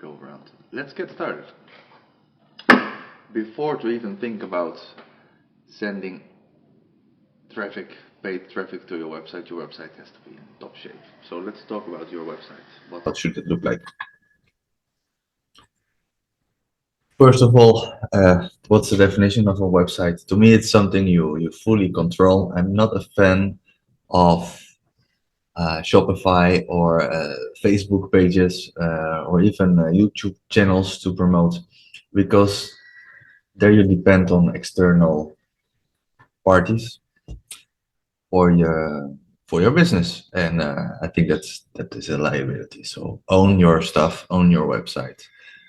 go around. Let's get started. Before to even think about sending traffic, paid traffic to your website has to be in top shape. So let's talk about your website. What should it look like? First of all, what's the definition of a website? To me, it's something you fully control. I'm not a fan of Shopify or Facebook pages or even YouTube channels to promote, because there you depend on external parties for your business, and I think that is a liability. So own your stuff, own your website,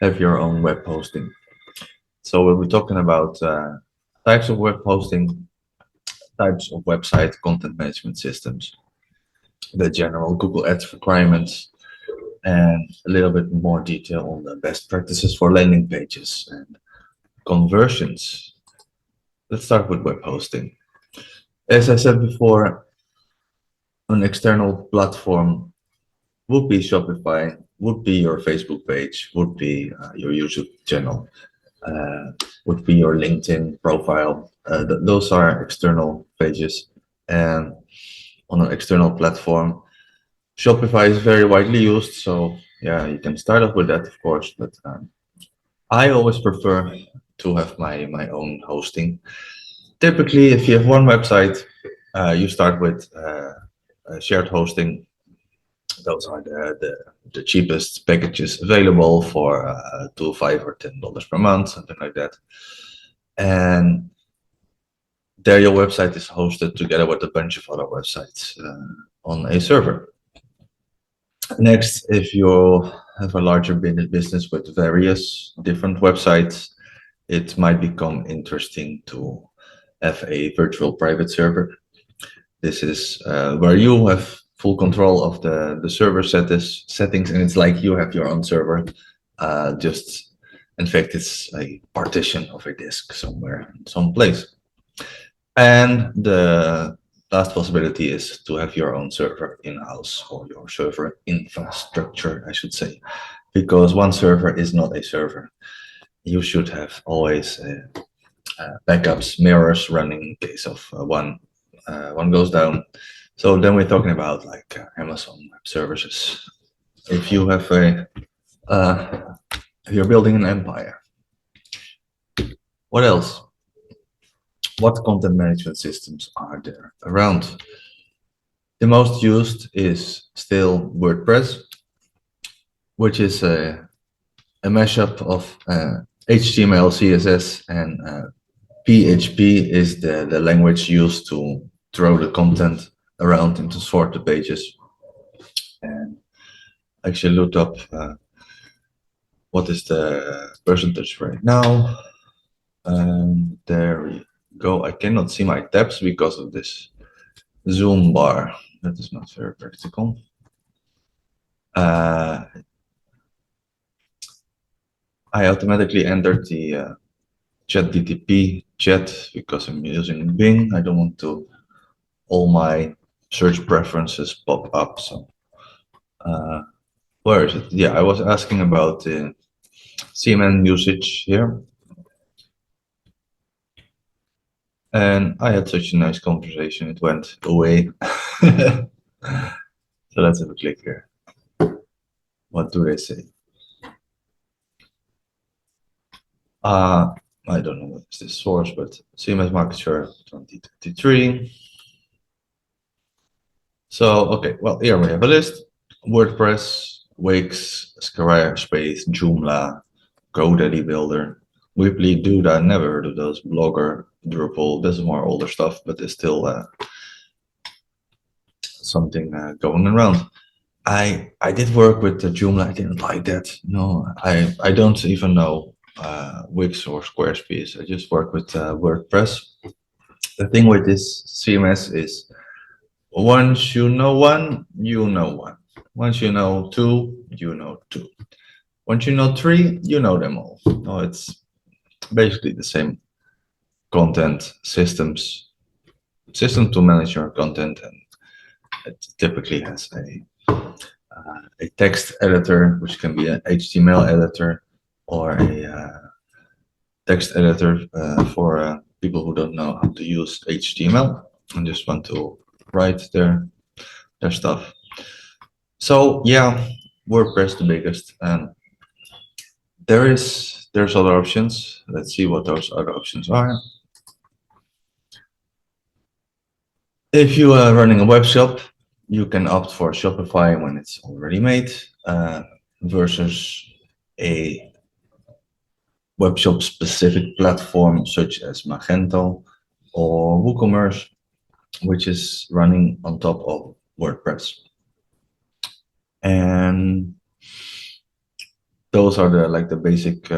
have your own web hosting. So we'll be talking about types of web hosting, types of website content management systems, the general Google Ads requirements, and a little bit more detail on the best practices for landing pages and conversions. Let's start with web hosting. As I said before, an external platform would be Shopify, would be your Facebook page, would be your YouTube channel, would be your LinkedIn profile. Those are external pages, and on an external platform, Shopify is very widely used. So yeah, you can start off with that, of course, but I always prefer to have my own hosting. Typically, if you have one website, you start with shared hosting. Those are the cheapest packages available for $2, $5, or $10 per month, something like that. And there your website is hosted together with a bunch of other websites on a server. Next, if you have a larger business with various different websites, it might become interesting to have a virtual private server. This is where you have full control of the server settings, and it's like you have your own server. Just in fact, it's a partition of a disk somewhere, someplace. And the last possibility is to have your own server in-house, or your server infrastructure, I should say, because one server is not a server. You should have always backups, mirrors running in case of one goes down. So then we're talking about like Amazon Web Services. If you have if you're building an empire. What else? What content management systems are there around? The most used is still WordPress, which is a mashup of HTML, CSS, and PHP is the language used to throw the content around and to sort the pages. And actually looked up what is the percentage right now. There we go. I cannot see my tabs because of this zoom bar. That is not very practical. I automatically entered the ChatGPT chat because I'm using Bing. I don't want to all my search preferences pop up. So where is it? Yeah, I was asking about the CMN usage here. And I had such a nice conversation, it went away. So let's have a click here. What do they say? I don't know what is this source, but CMS market share 2023. So, okay, well, here we have a list. WordPress, Wix, Squarespace, Joomla, GoDaddy Builder, Weebly, Duda, never heard of those, Blogger, Drupal. This is more older stuff, but there's still something going around. I did work with the Joomla. I didn't like that. No, I don't even know Wix or Squarespace. I just work with WordPress. The thing with this CMS is once you know one, you know one. Once you know two, you know two. Once you know three, you know them all. No, it's basically the same content system to manage your content, and it typically has a text editor, which can be an HTML editor or a text editor for people who don't know how to use HTML and just want to write their stuff. So yeah, WordPress the biggest, and there's other options. Let's see what those other options are. If you are running a web shop, you can opt for Shopify when it's already made versus a web shop specific platform such as Magento or WooCommerce, which is running on top of WordPress. And those are the basic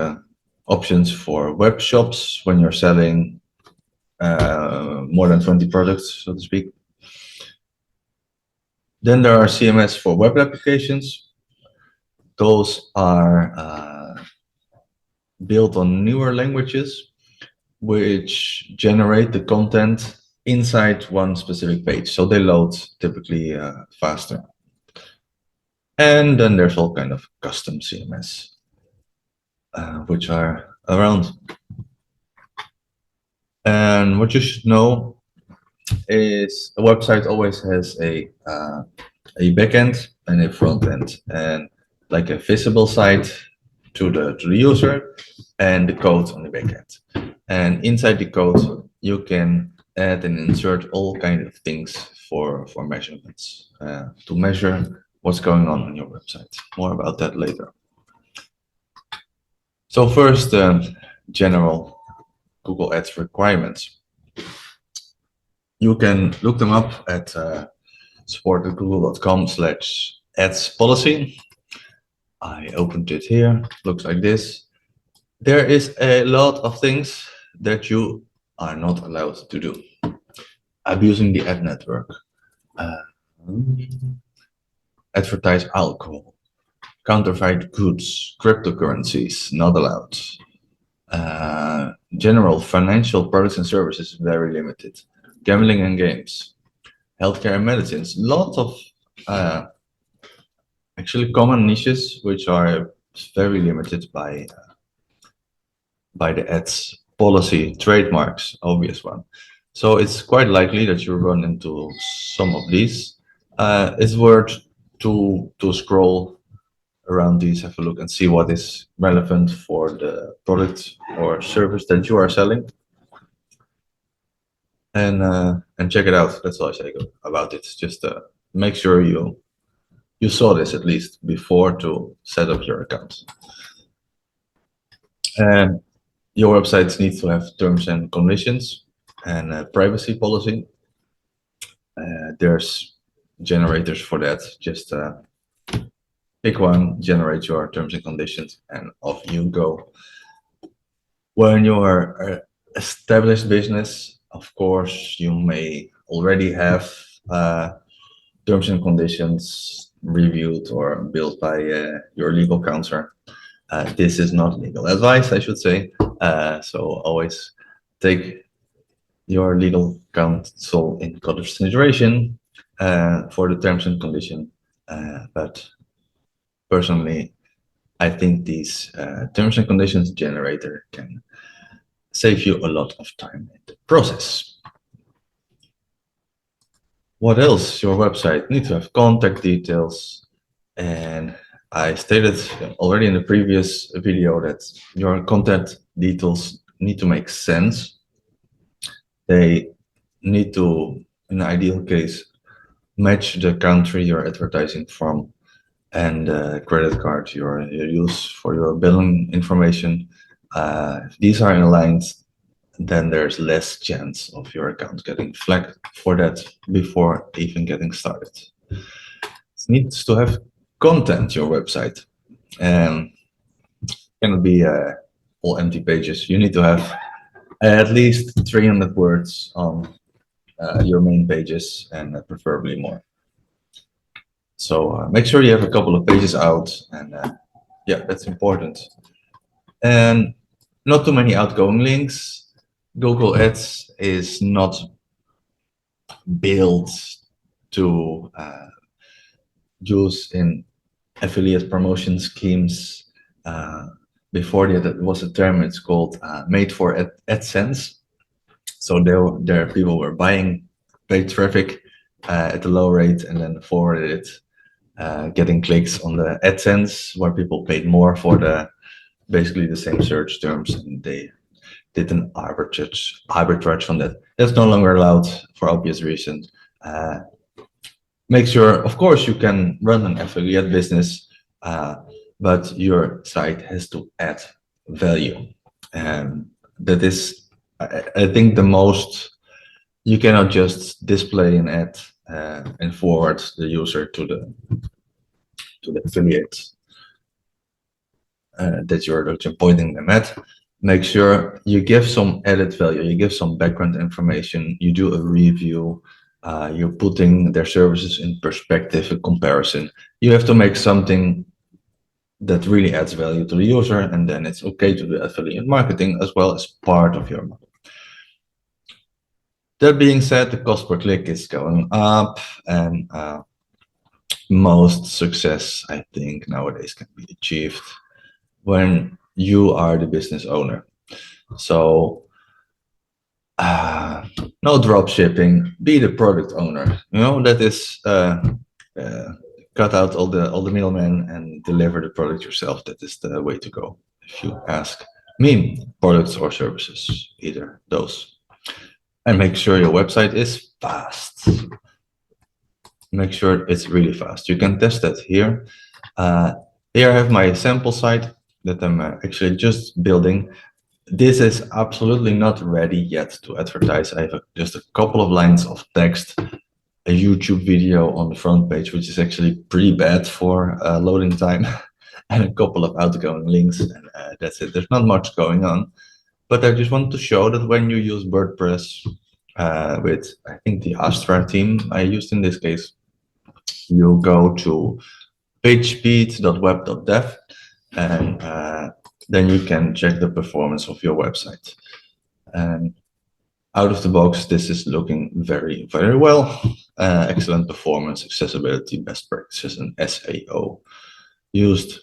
options for web shops when you're selling more than 20 products, so to speak. Then there are CMS for web applications. Those are built on newer languages, which generate the content inside one specific page. So they load typically faster. And then there's all kind of custom CMS, which are around. And what you should know is a website always has a backend and a front end, and like a visible site to the user and the code on the backend. And inside the code, you can add and insert all kinds of things for measurements to measure what's going on your website. More about that later. So first, general Google Ads requirements. You can look them up at support@google.com/ads policy. I opened it here, looks like this. There is a lot of things that you are not allowed to do. Abusing the ad network, advertise alcohol, counterfeit goods, cryptocurrencies, not allowed. General financial products and services, very limited. Gambling and games, healthcare and medicines, lots of actually common niches which are very limited by the ads policy. Trademarks, obvious one. So it's quite likely that you run into some of these. It's worth to scroll around these, have a look and see what is relevant for the product or service that you are selling, and check it out. That's all I say about it. Just make sure you saw this at least before to set up your account. And your websites need to have terms and conditions and a privacy policy. There's generators for that. Just pick one, generate your terms and conditions, and off you go. When you are an established business, of course, you may already have terms and conditions reviewed or built by your legal counsel. This is not legal advice, I should say. So always take your legal counsel in consideration for the terms and condition. But personally, I think these terms and conditions generator can save you a lot of time in the process. What else? Your website needs to have contact details, and I stated already in the previous video that your contact details need to make sense. They need to, in the ideal case, match the country you're advertising from and the credit card you use for your billing information. If these are aligned, then there's less chance of your account getting flagged for that before even getting started. It needs to have content, your website. Cannot be all empty pages. You need to have at least 300 words on your main pages, and preferably more. So make sure you have a couple of pages out, and yeah, that's important. And not too many outgoing links. Google Ads is not built to use in affiliate promotion schemes. Before that, it was a term, it's called made for AdSense. So there people were buying paid traffic at a low rate and then forwarded it, getting clicks on the AdSense where people paid more for basically the same search terms, and they did an arbitrage from that. That's no longer allowed for obvious reasons. Make sure, of course, you can run an affiliate business, but your site has to add value. And that is, I think, the most. You cannot just display an ad and forward the user to the affiliate that you're pointing them at. Make sure you give some added value, you give some background information, you do a review, you're putting their services in perspective, a comparison. You have to make something that really adds value to the user, and then it's okay to do affiliate marketing as well as part of your model. That being said, the cost per click is going up, and most success, I think, nowadays can be achieved when you are the business owner. So no drop shipping, be the product owner. You know, that is cut out all the middlemen and deliver the product yourself. That is the way to go, if you ask me. Products or services, either those. And make sure your website is fast. Make sure it's really fast. You can test that here. Here I have my sample site that I'm actually just building. This is absolutely not ready yet to advertise. I have just a couple of lines of text, a YouTube video on the front page, which is actually pretty bad for loading time, and a couple of outgoing links, and that's it. There's not much going on, but I just want to show that when you use WordPress with, I think, the Astra theme I used in this case, you go to pagespeed.web.dev, and then you can check the performance of your website. And out of the box, this is looking very, very well. Excellent performance, accessibility, best practices, and SEO used.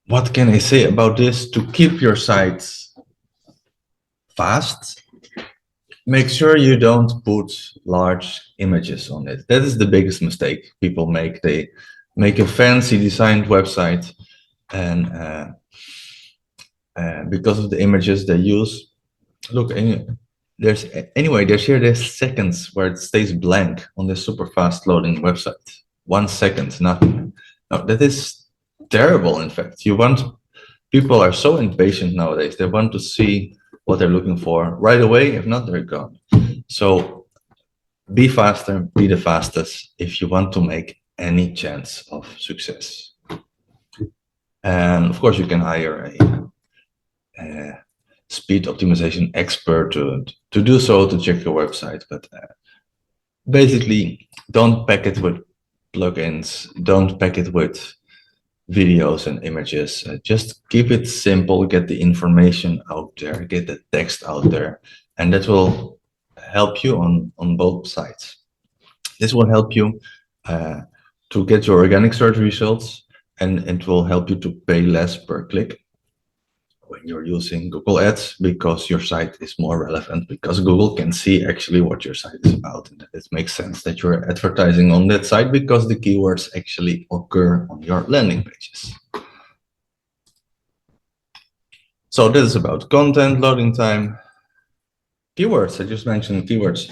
What can I say about this? To keep your site fast, make sure you don't put large images on it. That is the biggest mistake people make. They make a fancy designed website, and because of the images they use, look, there's seconds where it stays blank on this super fast loading website. 1 second, nothing. No, that is terrible. In fact, people are so impatient nowadays. They want to see what they're looking for right away. If not, they're gone. So be faster, be the fastest if you want to make any chance of success. And of course, you can hire a speed optimization expert to do so, to check your website. But basically, don't pack it with plugins. Don't pack it with videos and images. Just keep it simple, get the information out there, get the text out there, and that will help you on both sides. This will help you to get your organic search results, and it will help you to pay less per click when you're using Google Ads, because your site is more relevant, because Google can see actually what your site is about, and it makes sense that you're advertising on that site because the keywords actually occur on your landing pages. So this is about content, loading time, keywords. I just mentioned keywords.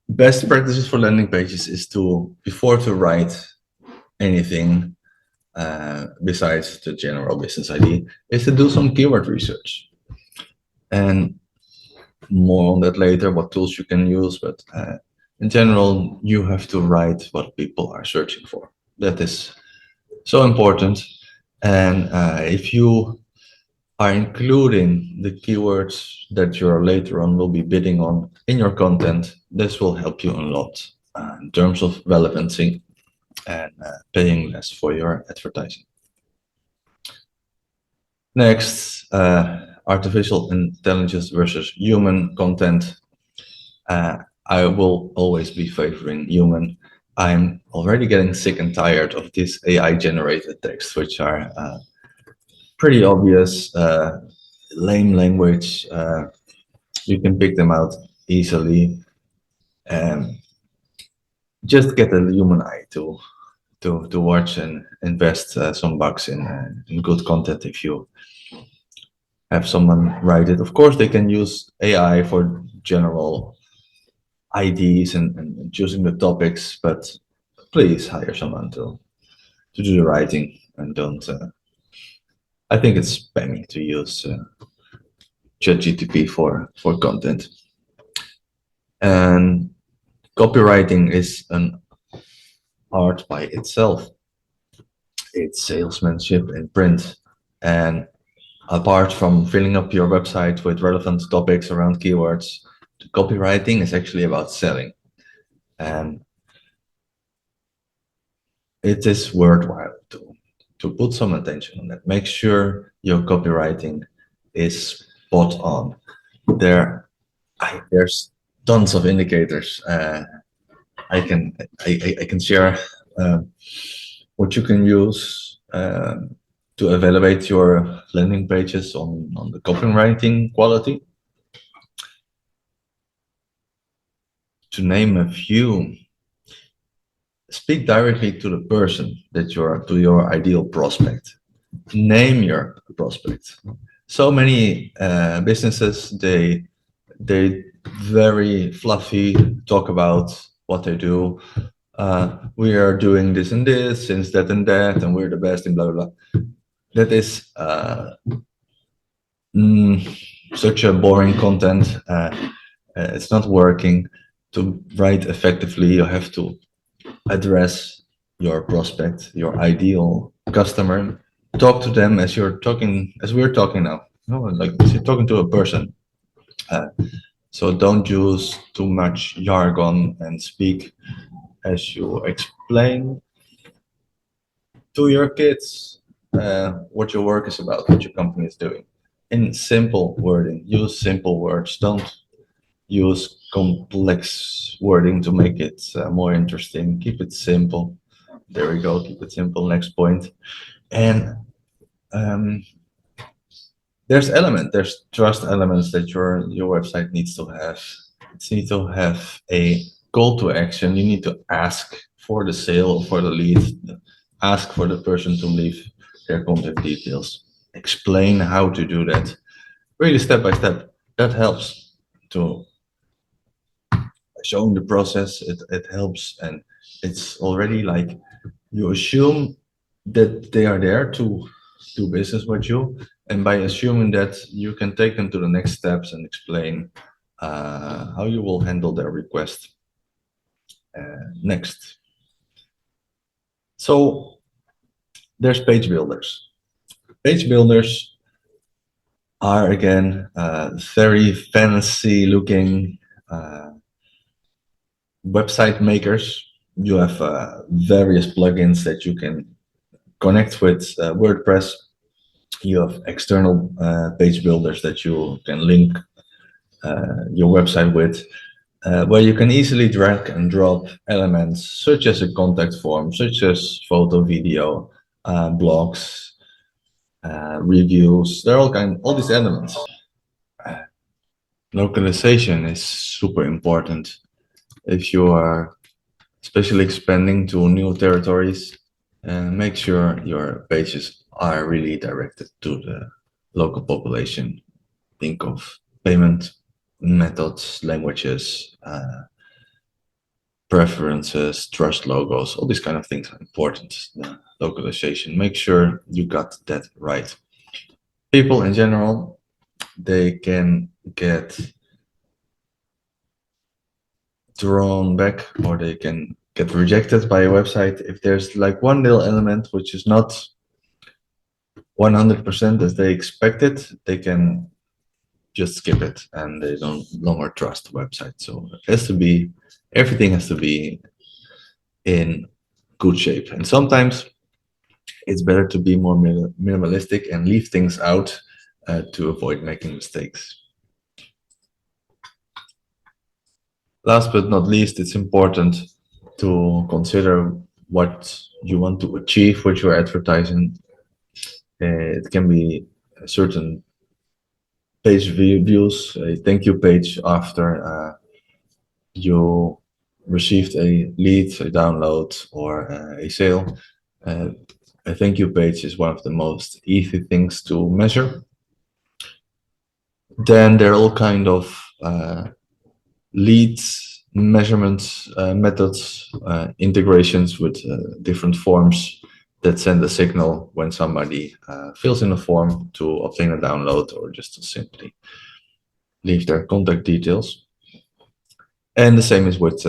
Best practices for landing pages is before to write anything besides the general business idea, is to do some keyword research. And more on that later, what tools you can use, but in general, you have to write what people are searching for. That is so important. And if you are including the keywords that you're later on will be bidding on in your content, this will help you a lot in terms of relevancy and paying less for your advertising. Next, artificial intelligence versus human content. I will always be favoring human. I'm already getting sick and tired of these AI generated texts, which are pretty obvious, lame language. You can pick them out easily. And just get a human eye to watch and invest some bucks in good content if you have someone write it. Of course, they can use AI for general IDs and choosing the topics, but please hire someone to do the writing and don't. I think it's spamming to use ChatGTP for content. And copywriting is an art by itself. It's salesmanship in print. And apart from filling up your website with relevant topics around keywords, the copywriting is actually about selling. And it is worthwhile to put some attention on that. Make sure your copywriting is spot on. There's tons of indicators. I can share what you can use to evaluate your landing pages on the copywriting quality. To name a few, speak directly to the person to your ideal prospect. Name your prospect. So many businesses, they very fluffy talk about what they do. We are doing this and this, since that and that, and we're the best in blah blah blah. That is such a boring content. It's not working. To write effectively, you have to address your prospect, your ideal customer. Talk to them as we're talking now. Like you're talking to a person. So don't use too much jargon and speak as you explain to your kids what your work is about, what your company is doing. In simple wording, use simple words. Don't use complex wording to make it more interesting. Keep it simple. There we go. Keep it simple. Next point. And there's trust elements that your website needs to have. It needs to have a call to action. You need to ask for the sale, for the lead, ask for the person to leave their contact details. Explain how to do that. Really step by step. That helps to showing the process. It helps, and it's already like you assume that they are there to do business with you, and by assuming that, you can take them to the next steps and explain how you will handle their request next. So there's page builders. Page builders are again very fancy looking website makers. You have various plugins that you can connect with WordPress. You have external page builders that you can link your website with, where you can easily drag and drop elements such as a contact form, such as photo, video, blogs, reviews. There are all these elements. Localization is super important. If you are especially expanding to new territories, make sure your pages are really directed to the local population. Think of payment methods, languages, preferences, trust logos, all these kind of things are important. Localization, make sure you got that right. People in general, they can get drawn back, or they can get rejected by a website if there's like one little element which is not 100% as they expected. They can just skip it and they don't longer trust the website. So it has to be, everything has to be in good shape. And sometimes it's better to be more minimalistic and leave things out to avoid making mistakes. Last but not least, it's important to consider what you want to achieve with your advertising. It can be a certain page views, a thank you page after you received a lead, a download, or a sale. Uh, a thank you page is one of the most easy things to measure. Then there are all kind of leads measurements methods, integrations with different forms that send a signal when somebody fills in a form to obtain a download or just to simply leave their contact details. And the same is with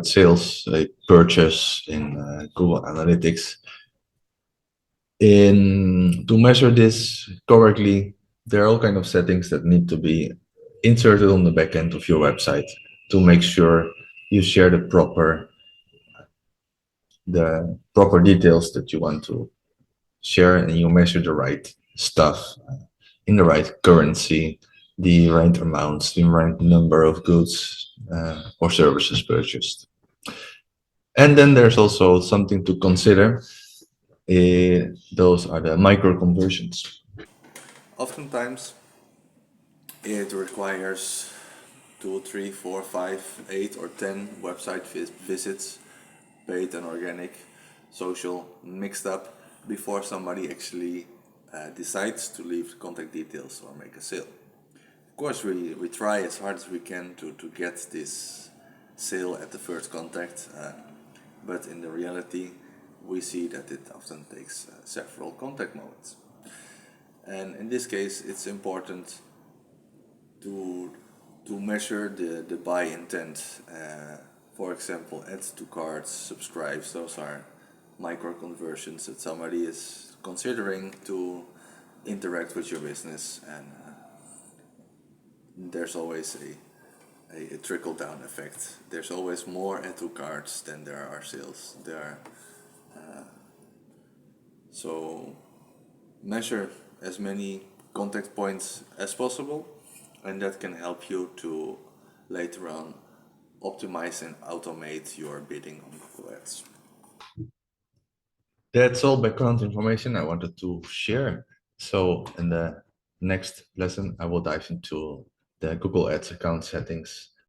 sales, a purchase in Google Analytics. To measure this correctly, there are all kind of settings that need to be inserted on the back end of your website to make sure you share the proper details that you want to share, and you measure the right stuff in the right currency, the right amounts, the right number of goods or services purchased. And then there's also something to consider. Those are the micro conversions. Oftentimes, it requires 2, 3, 4, 5, 8, or 10 website visits, paid and organic, social, mixed up, before somebody actually decides to leave contact details or make a sale. Of course, we try as hard as we can to get this sale at the first contact, but in the reality, we see that it often takes several contact moments. And in this case, it's important to measure the buy intent. For example, add to carts, subscribes, those are micro conversions that somebody is considering to interact with your business, and there's always a trickle down effect. There's always more add to carts than there are sales. So measure as many contact points as possible, and that can help you to later on optimize and automate your bidding on Google Ads. That's all background information I wanted to share. So in the next lesson, I will dive into the Google Ads account settings